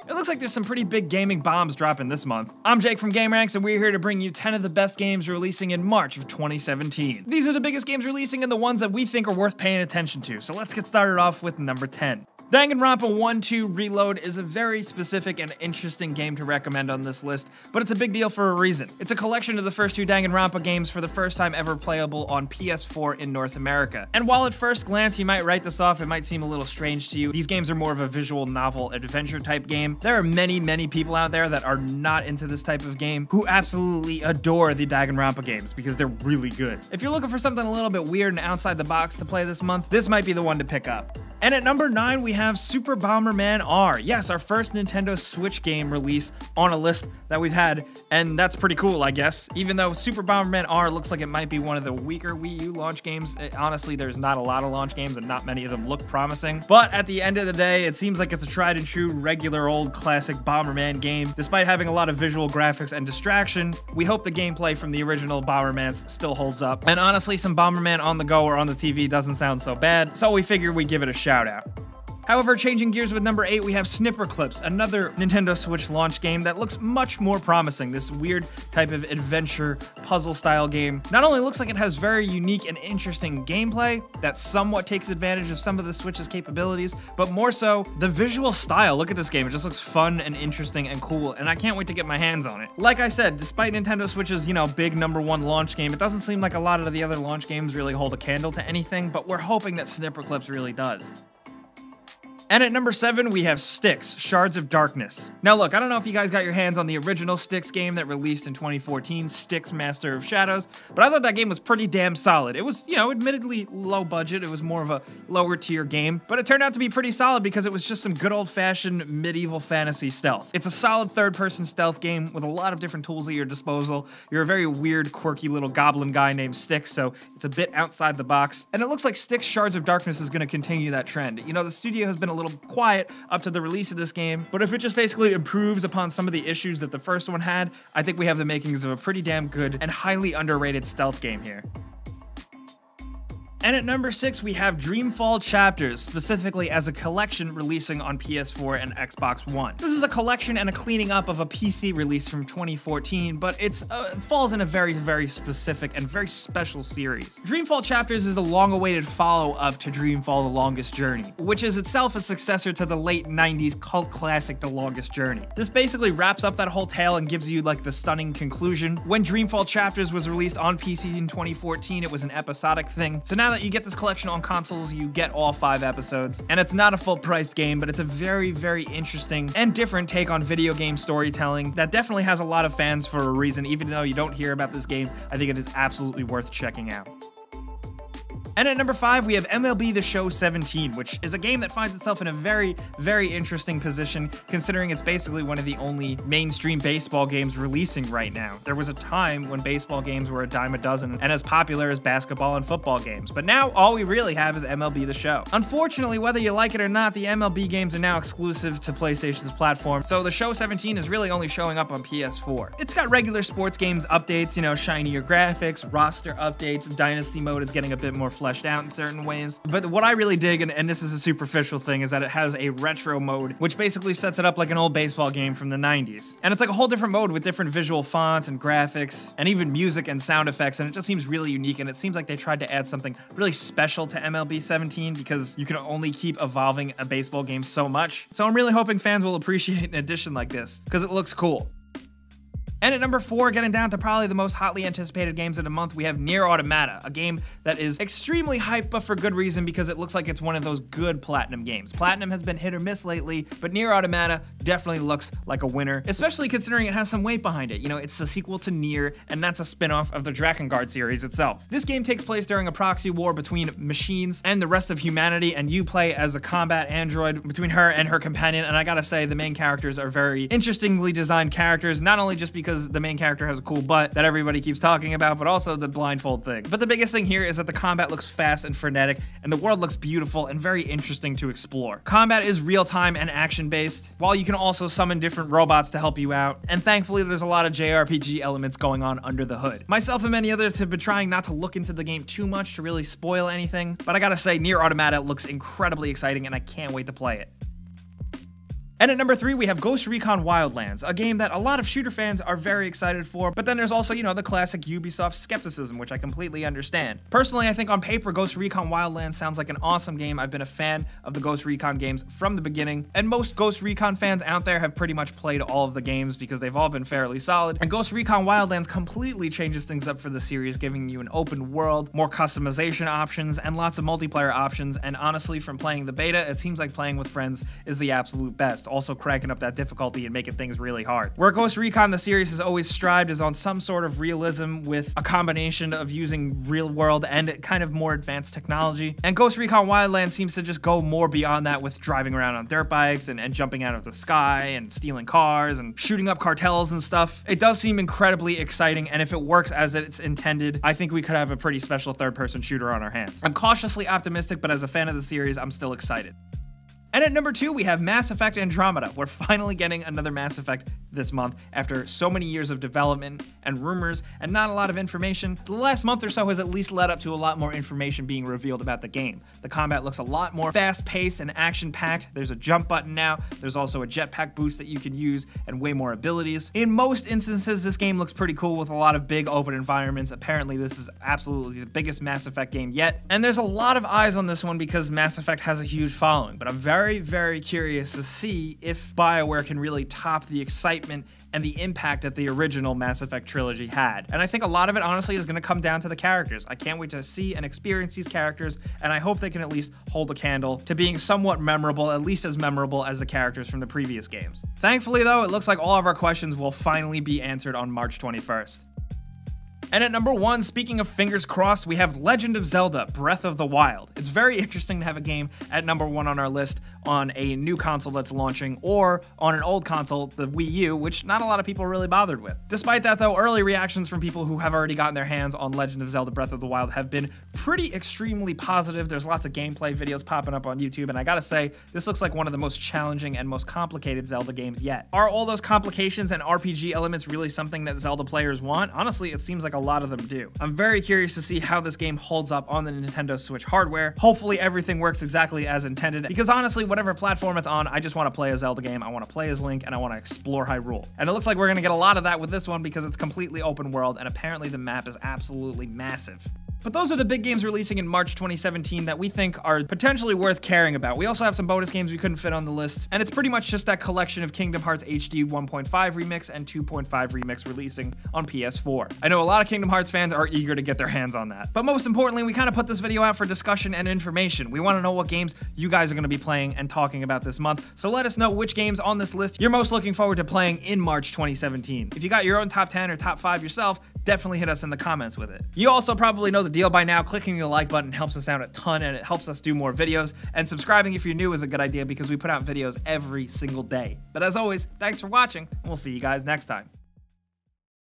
It looks like there's some pretty big gaming bombs dropping this month. I'm Jake from GameRanks, and we're here to bring you 10 of the best games releasing in March of 2017. These are the biggest games releasing and the ones that we think are worth paying attention to, so let's get started off with number 10. Danganronpa 1-2 Reload is a very specific and interesting game to recommend on this list, but it's a big deal for a reason. It's a collection of the first two Danganronpa games for the first time ever playable on PS4 in North America. And while at first glance you might write this off, it might seem a little strange to you, these games are more of a visual novel adventure type game. There are many people out there that are not into this type of game who absolutely adore the Danganronpa games because they're really good. If you're looking for something a little bit weird and outside the box to play this month, this might be the one to pick up. And at number 9, we have Super Bomberman R. Yes, our first Nintendo Switch game release on a list that we've had, and that's pretty cool, I guess. Even though Super Bomberman R looks like it might be one of the weaker Wii U launch games, honestly, there's not a lot of launch games and not many of them look promising. But at the end of the day, it seems like it's a tried and true, regular old classic Bomberman game. Despite having a lot of visual graphics and distraction, we hope the gameplay from the original Bombermans still holds up. And honestly, some Bomberman on the go or on the TV doesn't sound so bad, so we figured we'd give it a shout out. However, changing gears with number 8, we have Snipperclips, another Nintendo Switch launch game that looks much more promising. This weird type of adventure puzzle style game not only looks like it has very unique and interesting gameplay that somewhat takes advantage of some of the Switch's capabilities, but more so, the visual style. Look at this game, it just looks fun and interesting and cool, and I can't wait to get my hands on it. Like I said, despite Nintendo Switch's, big number 1 launch game, it doesn't seem like a lot of the other launch games really hold a candle to anything, but we're hoping that Snipperclips really does. And at number 7, we have Styx, Shards of Darkness. Now look, I don't know if you guys got your hands on the original Styx game that released in 2014, Styx Master of Shadows, but I thought that game was pretty damn solid. It was, admittedly low budget, it was more of a lower tier game, but it turned out to be pretty solid because it was just some good old-fashioned medieval fantasy stealth. It's a solid third-person stealth game with a lot of different tools at your disposal. You're a very weird, quirky little goblin guy named Styx, so it's a bit outside the box, and it looks like Styx Shards of Darkness is going to continue that trend. The studio has been a little quiet up to the release of this game, but if it just basically improves upon some of the issues that the first one had, I think we have the makings of a pretty damn good and highly underrated stealth game here. And at number 6, we have Dreamfall Chapters, specifically as a collection releasing on PS4 and Xbox One. This is a collection and a cleaning up of a PC release from 2014, but it falls in a very specific and very special series. Dreamfall Chapters is the long-awaited follow-up to Dreamfall The Longest Journey, which is itself a successor to the late 90s cult classic The Longest Journey. This basically wraps up that whole tale and gives you the stunning conclusion. When Dreamfall Chapters was released on PC in 2014, it was an episodic thing, so now that you get this collection on consoles, you get all 5 episodes, and it's not a full-priced game, but it's a very interesting and different take on video game storytelling that definitely has a lot of fans for a reason. Even though you don't hear about this game, I think it is absolutely worth checking out. And at number 5, we have MLB The Show 17, which is a game that finds itself in a very interesting position, considering it's basically one of the only mainstream baseball games releasing right now. There was a time when baseball games were a dime a dozen and as popular as basketball and football games, but now all we really have is MLB The Show. Unfortunately, whether you like it or not, the MLB games are now exclusive to PlayStation's platform, so The Show 17 is really only showing up on PS4. It's got regular sports games updates, shinier graphics, roster updates, Dynasty mode is getting a bit more fleshed out in certain ways. But what I really dig, and this is a superficial thing, is that it has a retro mode, which basically sets it up like an old baseball game from the 90s. And it's like a whole different mode with different visual fonts and graphics, and even music and sound effects, and it just seems really unique, and it seems like they tried to add something really special to MLB 17 because you can only keep evolving a baseball game so much. So I'm really hoping fans will appreciate an addition like this, because it looks cool. And at number 4, getting down to probably the most hotly anticipated games of the month, we have Nier Automata, a game that is extremely hyped, but for good reason, because it looks like it's one of those good Platinum games. Platinum has been hit or miss lately, but Nier Automata definitely looks like a winner, especially considering it has some weight behind it. It's the sequel to Nier, and that's a spin-off of the Drakengard series itself. This game takes place during a proxy war between machines and the rest of humanity, and you play as a combat android between her and her companion, and I gotta say, the main characters are very interestingly designed characters, not only just because the main character has a cool butt that everybody keeps talking about, but also the blindfold thing. But the biggest thing here is that the combat looks fast and frenetic, and the world looks beautiful and very interesting to explore. Combat is real-time and action-based, while you can also summon different robots to help you out, and thankfully there's a lot of JRPG elements going on under the hood. Myself and many others have been trying not to look into the game too much to really spoil anything, but I gotta say, Nier Automata looks incredibly exciting and I can't wait to play it. And at number 3, we have Ghost Recon Wildlands, a game that a lot of shooter fans are very excited for, but then there's also, the classic Ubisoft skepticism, which I completely understand. Personally, I think on paper, Ghost Recon Wildlands sounds like an awesome game. I've been a fan of the Ghost Recon games from the beginning, and most Ghost Recon fans out there have pretty much played all of the games because they've all been fairly solid, and Ghost Recon Wildlands completely changes things up for the series, giving you an open world, more customization options, and lots of multiplayer options, and honestly, from playing the beta, it seems like playing with friends is the absolute best. Also cranking up that difficulty and making things really hard. Where Ghost Recon the series has always strived is on some sort of realism with a combination of using real world and kind of more advanced technology. And Ghost Recon Wildlands seems to just go more beyond that with driving around on dirt bikes and jumping out of the sky and stealing cars and shooting up cartels and stuff. It does seem incredibly exciting, and if it works as it's intended, I think we could have a pretty special third-person shooter on our hands. I'm cautiously optimistic, but as a fan of the series, I'm still excited. And at number 2, we have Mass Effect Andromeda. We're finally getting another Mass Effect this month after so many years of development and rumors and not a lot of information. The last month or so has at least led up to a lot more information being revealed about the game. The combat looks a lot more fast-paced and action-packed. There's a jump button now. There's also a jetpack boost that you can use and way more abilities. In most instances, this game looks pretty cool with a lot of big open environments. Apparently, this is absolutely the biggest Mass Effect game yet. And there's a lot of eyes on this one because Mass Effect has a huge following, but I'm very curious to see if BioWare can really top the excitement and the impact that the original Mass Effect trilogy had. And I think a lot of it, honestly, is going to come down to the characters. I can't wait to see and experience these characters, and I hope they can at least hold a candle to being somewhat memorable, at least as memorable as the characters from the previous games. Thankfully, though, it looks like all of our questions will finally be answered on March 21st. And at number 1, speaking of fingers crossed, we have Legend of Zelda Breath of the Wild. It's very interesting to have a game at number 1 on our list on a new console that's launching, or on an old console, the Wii U, which not a lot of people really bothered with. Despite that though, early reactions from people who have already gotten their hands on Legend of Zelda Breath of the Wild have been pretty extremely positive. There's lots of gameplay videos popping up on YouTube, and I gotta say, this looks like one of the most challenging and most complicated Zelda games yet. Are all those complications and RPG elements really something that Zelda players want? Honestly, it seems like a lot of them do. I'm very curious to see how this game holds up on the Nintendo Switch hardware. Hopefully everything works exactly as intended, because honestly, whatever platform it's on, I just want to play a Zelda game, I want to play as Link, and I want to explore Hyrule. And it looks like we're going to get a lot of that with this one because it's completely open world, and apparently the map is absolutely massive. But those are the big games releasing in March 2017 that we think are potentially worth caring about. We also have some bonus games we couldn't fit on the list, and it's pretty much just that collection of Kingdom Hearts HD 1.5 Remix and 2.5 Remix releasing on PS4. I know a lot of Kingdom Hearts fans are eager to get their hands on that. But most importantly, we kind of put this video out for discussion and information. We want to know what games you guys are going to be playing and talking about this month, so let us know which games on this list you're most looking forward to playing in March 2017. If you got your own top 10 or top 5 yourself, definitely hit us in the comments with it. You also probably know the deal by now. Clicking the like button helps us out a ton, and it helps us do more videos, and subscribing if you're new is a good idea because we put out videos every single day. But as always, thanks for watching, and we'll see you guys next time.